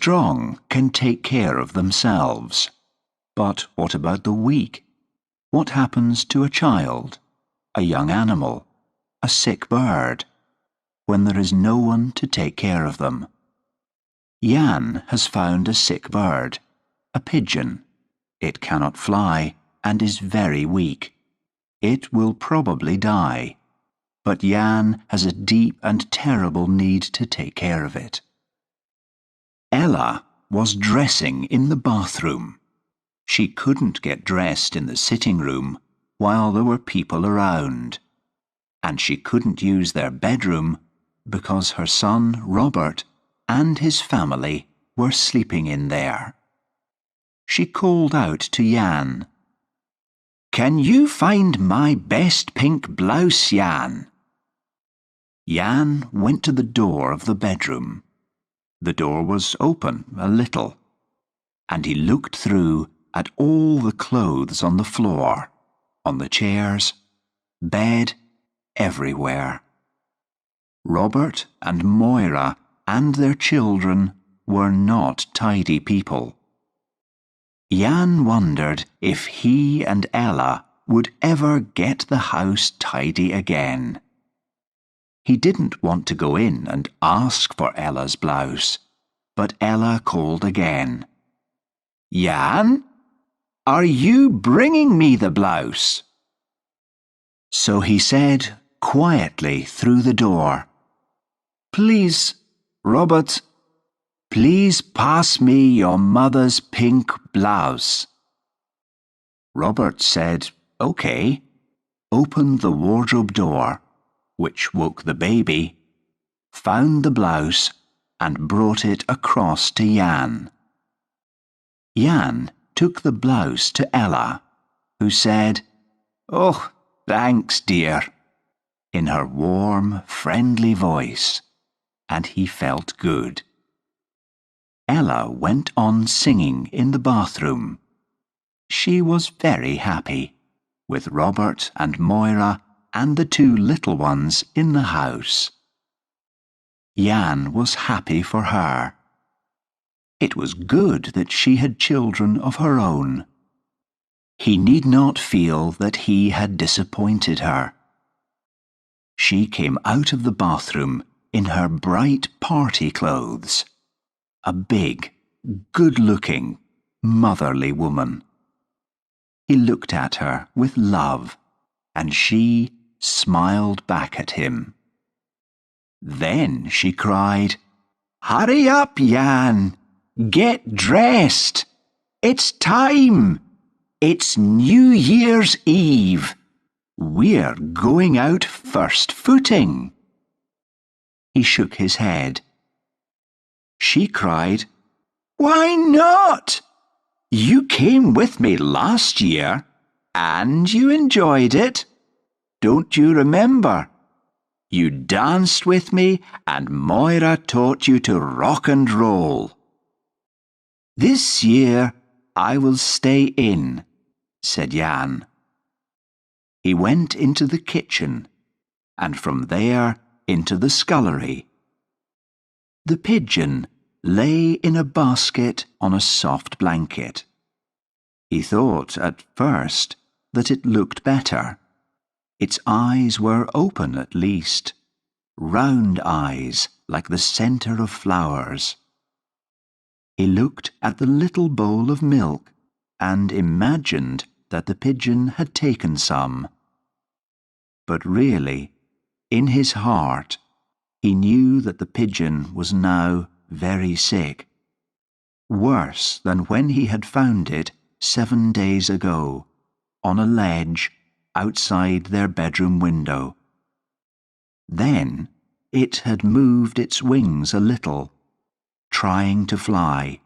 strong can take care of themselves. But what about the weak? What happens to a child, a young animal, a sick bird, when there is no one to take care of them? Jan has found a sick bird, a pigeon. It cannot fly and is very weak. It will probably die, but Jan has a deep and terrible need to take care of it. Ella was dressing in the bathroom. She couldn't get dressed in the sitting room while there were people around, and she couldn't use their bedroom because her son Robert and his family were sleeping in there. She called out to Jan, "Can you find my best pink blouse, Jan?" Jan went to the door of the bedroom. The door was open a little, and he looked through at all the clothes on the floor, on the chairs, bed, everywhere. Robert and Moira and their children were not tidy people. Jan wondered if he and Ella would ever get the house tidy again. He didn't want to go in and ask for Ella's blouse, but Ella called again. "Jan, are you bringing me the blouse?" So he said quietly through the door, "Please, Robert, please pass me your mother's pink blouse." Robert said, "Okay," opened the wardrobe door, which woke the baby, found the blouse and brought it across to Jan. Jan took the blouse to Ella, who said, "Oh, thanks, dear," in her warm, friendly voice, and he felt good. Ella went on singing in the bathroom. She was very happy, with Robert and Moira and the two little ones in the house. Jan was happy for her. It was good that she had children of her own. He need not feel that he had disappointed her. She came out of the bathroom in her bright party clothes, a big, good-looking, motherly woman. He looked at her with love, and she smiled back at him. Then she cried, "Hurry up, Jan! Get dressed! It's time! It's New Year's Eve! We're going out first footing!" He shook his head. She cried, "Why not? You came with me last year, and you enjoyed it. Don't you remember? You danced with me, and Moira taught you to rock and roll." "This year I will stay in," said Jan. He went into the kitchen, and from there into the scullery. The pigeon lay in a basket on a soft blanket. He thought at first that it looked better. Its eyes were open at least, round eyes like the centre of flowers. He looked at the little bowl of milk and imagined that the pigeon had taken some. But really, in his heart, he knew that the pigeon was now very sick, worse than when he had found it 7 days ago, on a ledge outside their bedroom window. Then it had moved its wings a little, trying to fly.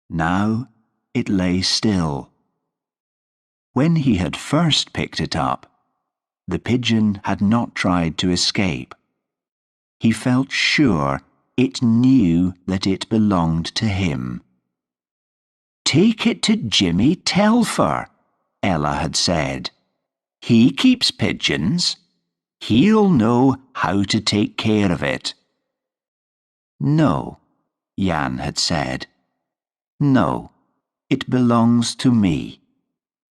Now it lay still. When he had first picked it up, the pigeon had not tried to escape. He felt sure it knew that it belonged to him. "Take it to Jimmy Telfer," Ella had said. "He keeps pigeons. He'll know how to take care of it." No, Jan had said. No, it belongs to me.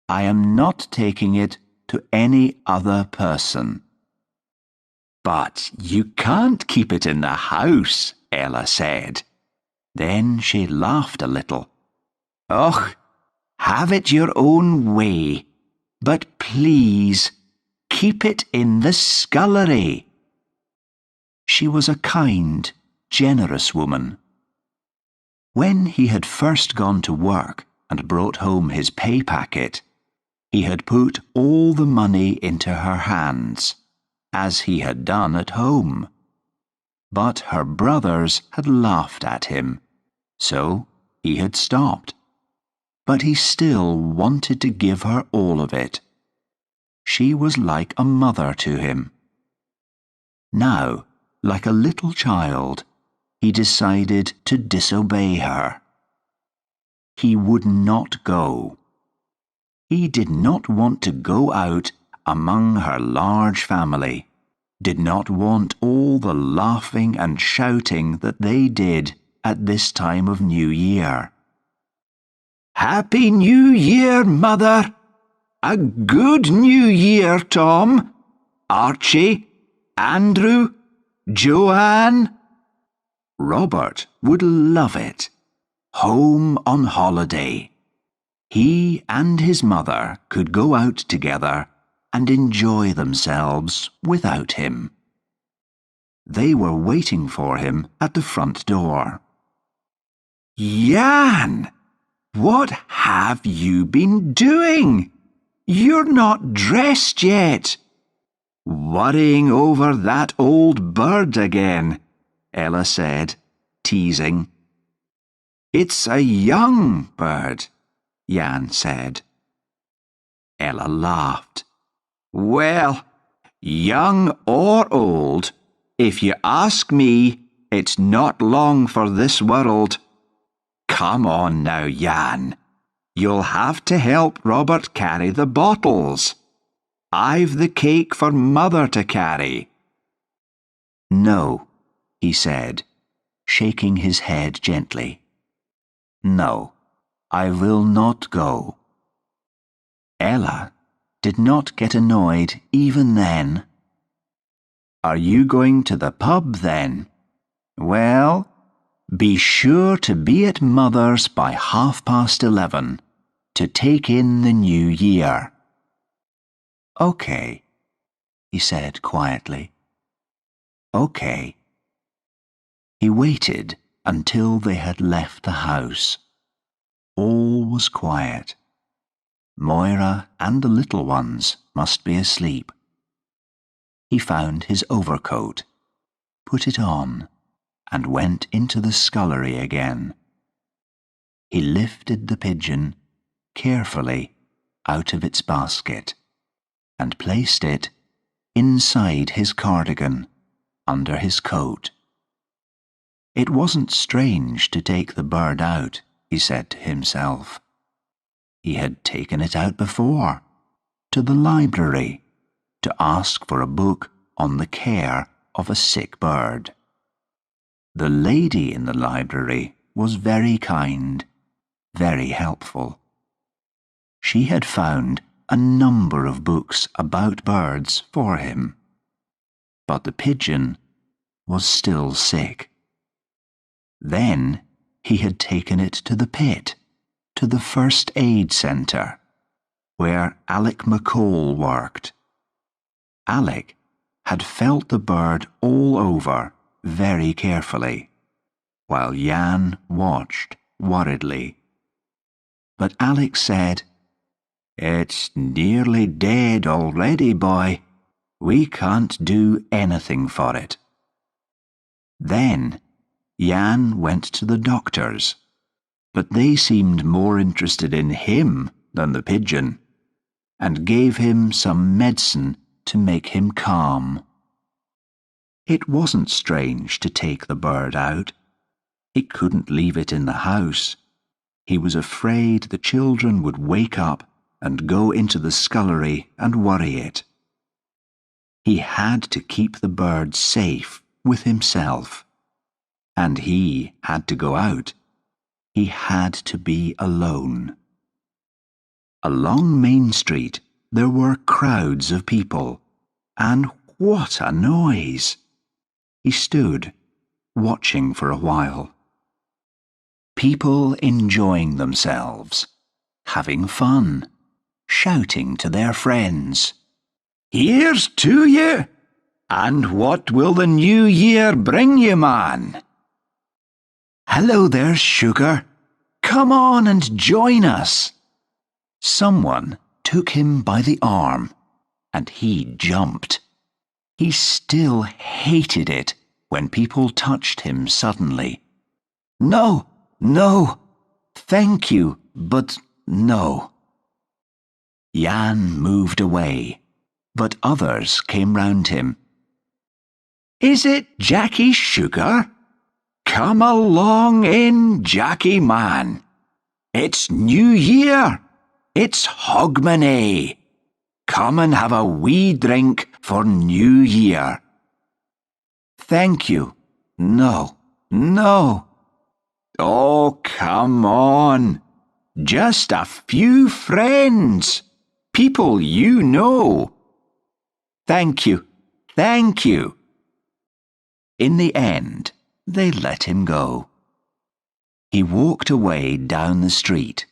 I am not taking it to any other person. But you can't keep it in the house, Ella said. Then she laughed a little. Och, have it your own way, but please keep it in the scullery. She was a kind, generous woman. When he had first gone to work and brought home his pay packet, he had put all the money into her hands, as he had done at home. But her brothers had laughed at him, so he had stopped. But he still wanted to give her all of it. She was like a mother to him. Now, like a little child, he decided to disobey her. He would not go. He did not want to go out among her large family, did not want all the laughing and shouting that they did at this time of New Year. Happy New Year, Mother! A good New Year, Tom, Archie, Andrew, Joanne. Robert would love it. Home on holiday. He and his mother could go out together and enjoy themselves without him. They were waiting for him at the front door. Jan, what have you been doing? You're not dressed yet. Worrying over that old bird again, Ella said, teasing. It's a young bird, Jan said. Ella laughed. Well, young or old, if you ask me, it's not long for this world. Come on now, Jan. You'll have to help Robert carry the bottles. I've the cake for Mother to carry. No, he said, shaking his head gently. No, I will not go. Ella did not get annoyed even then. Are you going to the pub then? Well, be sure to be at Mother's by 11:30 to take in the new year. Okay, he said quietly. Okay. He waited until they had left the house. All was quiet. Moira and the little ones must be asleep. He found his overcoat, put it on, and went into the scullery again. He lifted the pigeon carefully out of its basket and placed it inside his cardigan under his coat. It wasn't strange to take the bird out, he said to himself. He had taken it out before, to the library, to ask for a book on the care of a sick bird. The lady in the library was very kind, very helpful. She had found a number of books about birds for him. But the pigeon was still sick. Then he had taken it to the pit, to the first aid centre, where Alec McCall worked. Alec had felt the bird all over very carefully, while Jan watched worriedly. But Alec said, It's nearly dead already, boy. We can't do anything for it. Then Jan went to the doctors, but they seemed more interested in him than the pigeon, and gave him some medicine to make him calm. It wasn't strange to take the bird out. He couldn't leave it in the house. He was afraid the children would wake up and go into the scullery and worry it. He had to keep the bird safe with himself, and he had to go out. He had to be alone. Along Main Street there were crowds of people, and what a noise! He stood, watching for a while. People enjoying themselves, having fun, shouting to their friends, "Here's to you! And what will the new year bring you, man? Hello there, sugar. Come on and join us." Someone took him by the arm, and he jumped. He still hated it when people touched him suddenly. "No, no, thank you, but no." Jan moved away, but others came round him. "Is it Jackie Sugar? Come along in, Jackie man. It's New Year. It's Hogmanay. Come and have a wee drink for New Year." "Thank you. No, no." "Oh, come on. Just a few friends. People you know." "Thank you. Thank you." In the end, they let him go. He walked away down the street,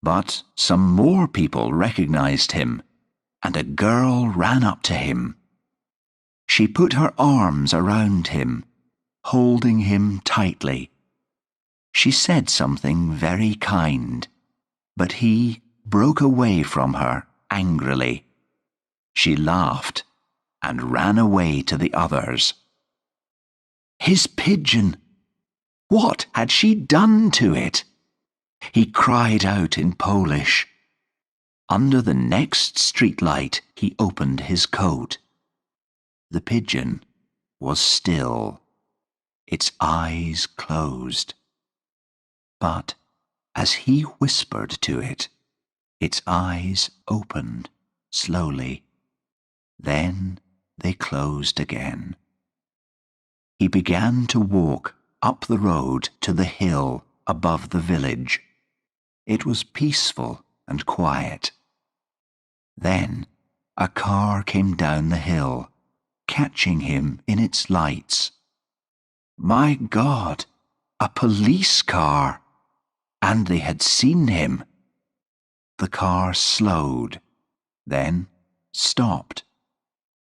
but some more people recognized him, and a girl ran up to him. She put her arms around him, holding him tightly. She said something very kind, but he broke away from her angrily. She laughed and ran away to the others. His pigeon! What had she done to it? He cried out in Polish. Under the next streetlight he opened his coat. The pigeon was still, its eyes closed. But as he whispered to it, its eyes opened slowly. Then they closed again. He began to walk up the road to the hill above the village. It was peaceful and quiet. Then a car came down the hill, catching him in its lights. My God, a police car! And they had seen him. The car slowed, then stopped.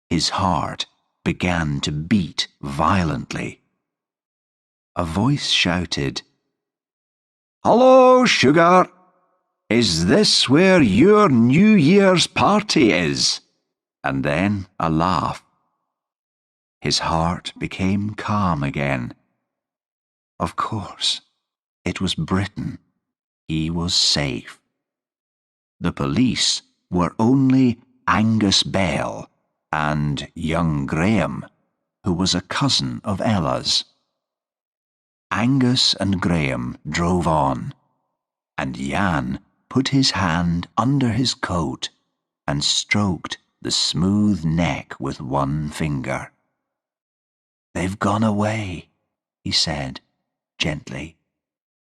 His heart began to beat violently. A voice shouted, "Hello, sugar! Is this where your New Year's party is?" And then a laugh. His heart became calm again. Of course, it was Britain. He was safe. The police were only Angus Bell and young Graham, who was a cousin of Ella's. Angus and Graham drove on, and Jan put his hand under his coat and stroked the smooth neck with one finger. "They've gone away," he said gently.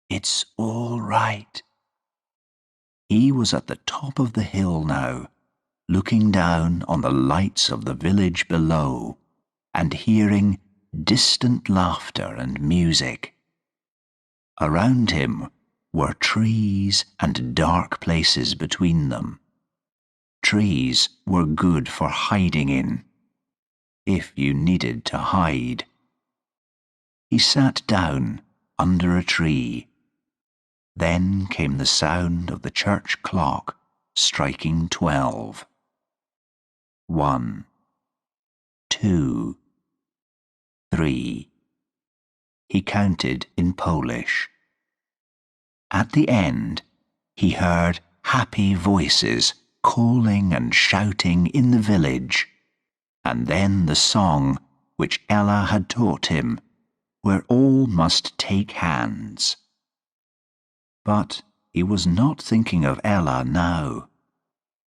"It's all right." He was at the top of the hill now, looking down on the lights of the village below and hearing distant laughter and music. Around him were trees and dark places between them. Trees were good for hiding in, if you needed to hide. He sat down under a tree. Then came the sound of the church clock striking 12. 1, 2, 3. He counted in Polish. At the end, he heard happy voices calling and shouting in the village, and then the song which Ella had taught him, where all must take hands. But he was not thinking of Ella now.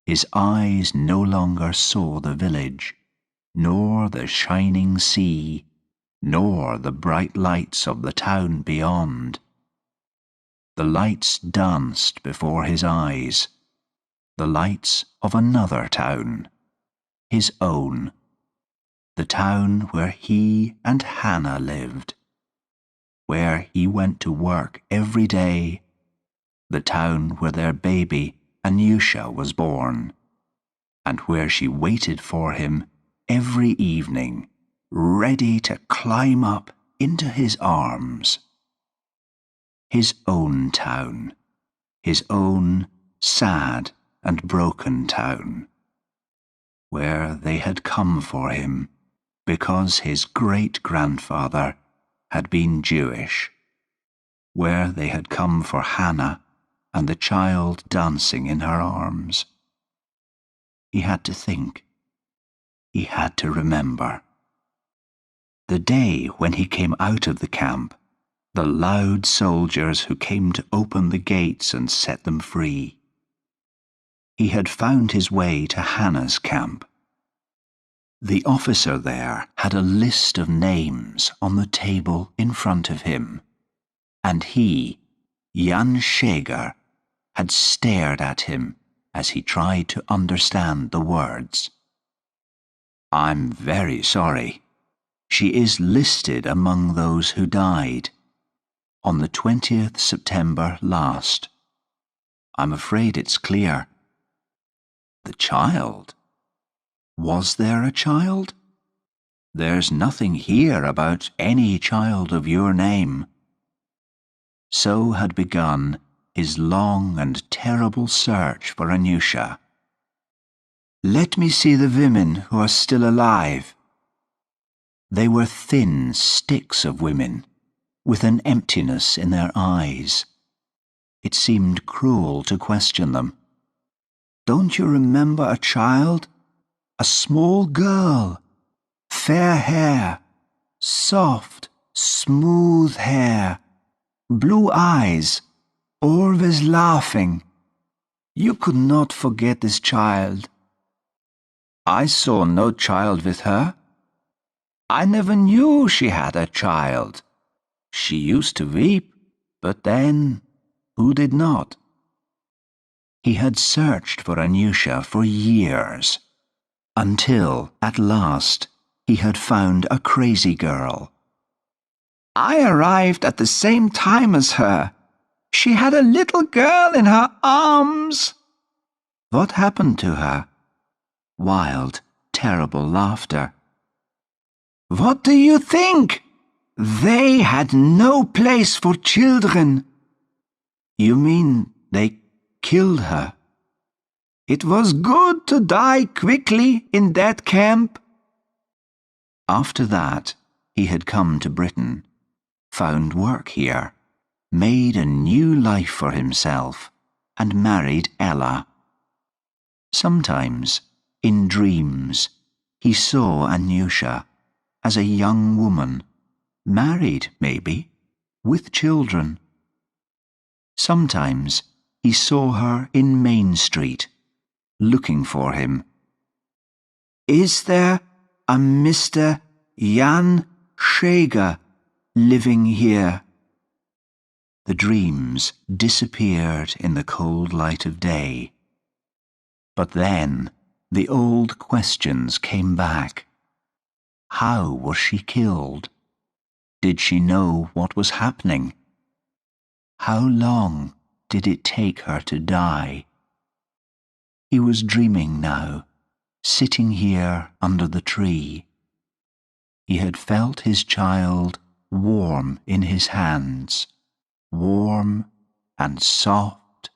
His eyes no longer saw the village, nor the shining sea, nor the bright lights of the town beyond. The lights danced before his eyes, the lights of another town, his own, the town where he and Hannah lived, where he went to work every day, the town where their baby Anusha was born, and where she waited for him every evening, ready to climb up into his arms. His own town, his own sad and broken town, where they had come for him because his great-grandfather had been Jewish, where they had come for Hannah and the child dancing in her arms. He had to think. He had to remember. The day when he came out of the camp, the loud soldiers who came to open the gates and set them free. He had found his way to Hannah's camp. The officer there had a list of names on the table in front of him, and he, Jan Scheger, had stared at him as he tried to understand the words. "I'm very sorry. She is listed among those who died on the 20th September last. I'm afraid it's clear." The child? Was there a child? There's nothing here about any child of your name. So had begun his long and terrible search for Anusha. "Let me see the women who are still alive." They were thin sticks of women, with an emptiness in their eyes. It seemed cruel to question them. "Don't you remember a child? A small girl, fair hair, soft, smooth hair, blue eyes, always laughing. You could not forget this child." "I saw no child with her. I never knew she had a child. She used to weep, but then, who did not?" He had searched for Anusha for years, until, at last, he had found a crazy girl. "I arrived at the same time as her. She had a little girl in her arms." "What happened to her?" Wild, terrible laughter. "What do you think? They had no place for children." "You mean they killed her?" "It was good to die quickly in that camp." After that, he had come to Britain, found work here, made a new life for himself, and married Ella. Sometimes, in dreams, he saw Anusha as a young woman, married maybe, with children. Sometimes he saw her in Main Street, looking for him. "Is there a Mr. Jan Scheger living here?" The dreams disappeared in the cold light of day. But then the old questions came back. How was she killed? Did she know what was happening? How long did it take her to die? He was dreaming now, sitting here under the tree. He had felt his child warm in his hands, warm and soft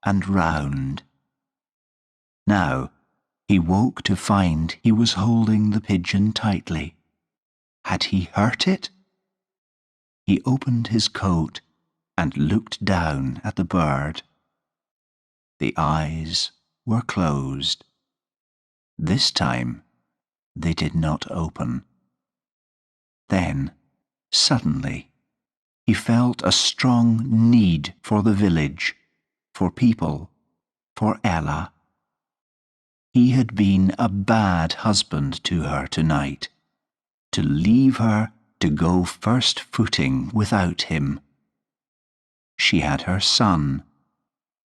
and round. Now he woke to find he was holding the pigeon tightly. Had he hurt it? He opened his coat and looked down at the bird. The eyes were closed. This time they did not open. Then, suddenly, he felt a strong need for the village, for people, for Ella. He had been a bad husband to her tonight, to leave her to go first footing without him. She had her son,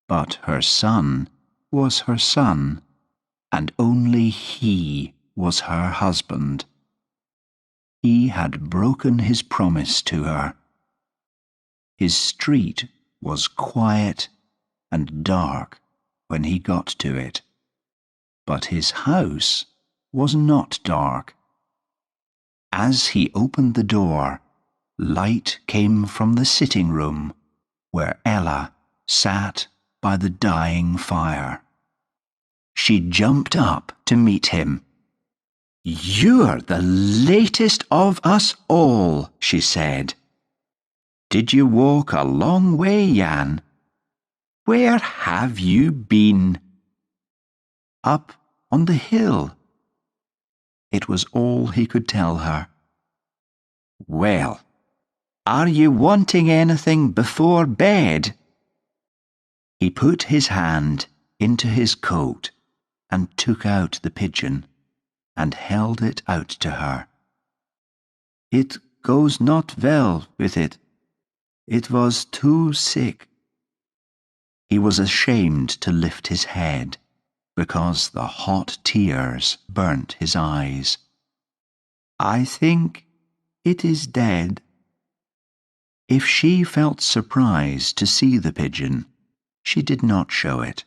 but her son was her son, and only he was her husband. He had broken his promise to her. His street was quiet and dark when he got to it, but his house was not dark. As he opened the door, light came from the sitting room where Ella sat by the dying fire. She jumped up to meet him. "You're the latest of us all," she said. "Did you walk a long way, Jan? Where have you been?" "Up on the hill." It was all he could tell her. "Well, are you wanting anything before bed?" He put his hand into his coat and took out the pigeon and held it out to her. "It goes not well with it. It was too sick." He was ashamed to lift his head because the hot tears burnt his eyes. "I think it is dead." If she felt surprised to see the pigeon, she did not show it.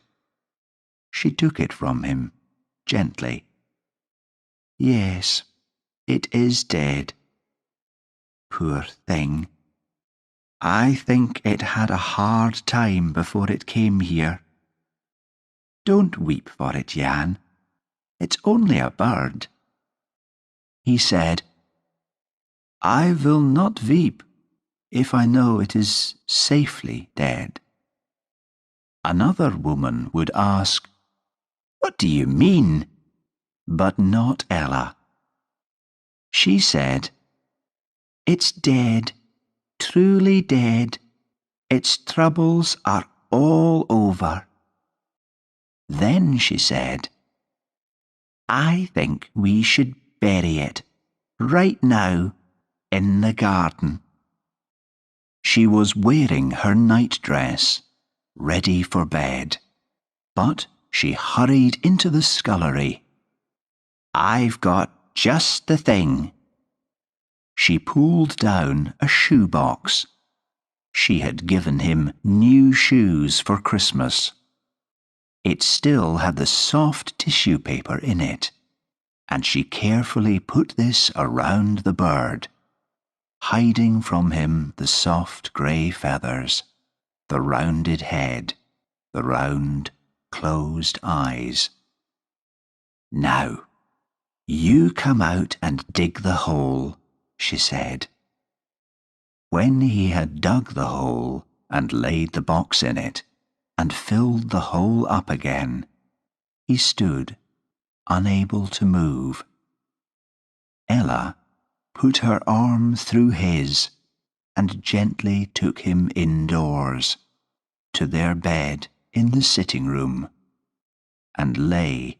She took it from him gently. "Yes, it is dead. Poor thing. I think it had a hard time before it came here. Don't weep for it, Jan. It's only a bird." He said, "I will not weep if I know it is safely dead." Another woman would ask, "What do you mean?" But not Ella. She said, "It's dead, truly dead. Its troubles are all over." Then she said, "I think we should bury it, right now, in the garden." She was wearing her nightdress, ready for bed, but she hurried into the scullery. "I've got just the thing." She pulled down a shoebox. She had given him new shoes for Christmas. It still had the soft tissue paper in it, and she carefully put this around the bird, hiding from him the soft grey feathers, the rounded head, the round, closed eyes. "Now, you come out and dig the hole," she said. When he had dug the hole and laid the box in it, and filled the hole up again, he stood, unable to move. Ella put her arm through his and gently took him indoors, to their bed in the sitting room, and lay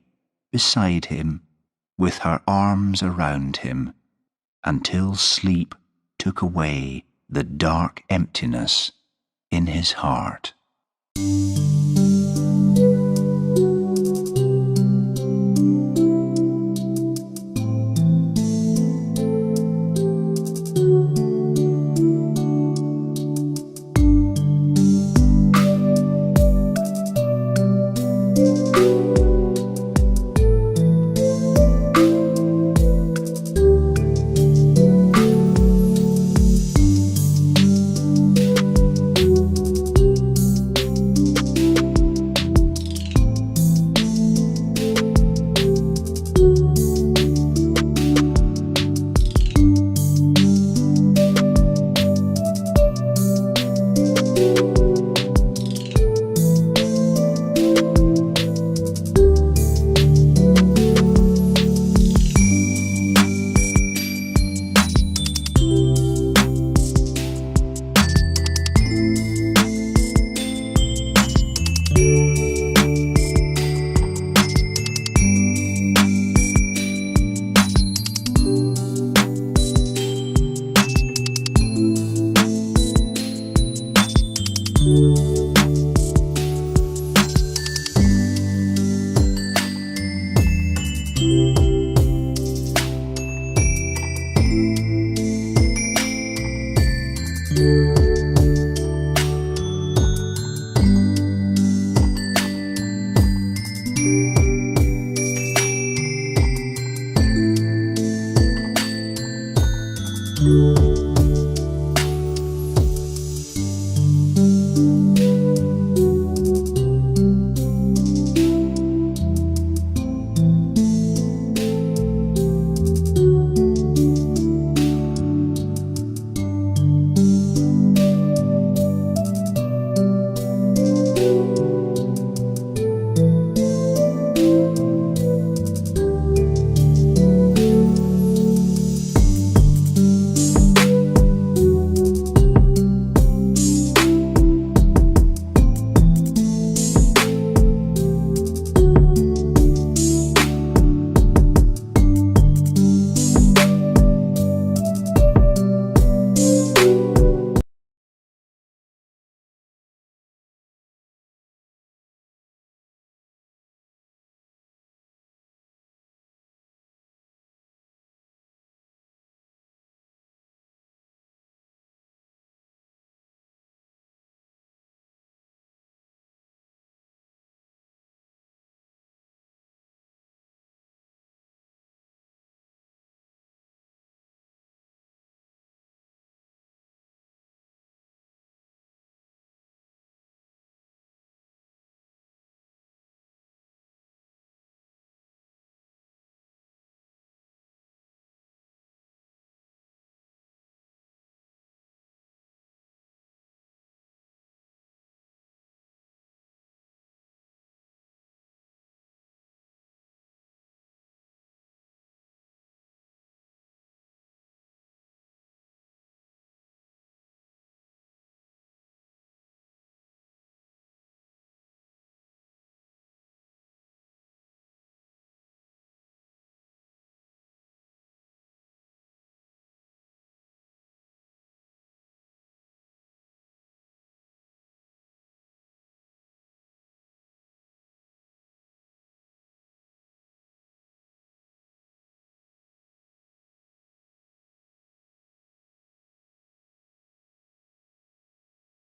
beside him with her arms around him until sleep took away the dark emptiness in his heart.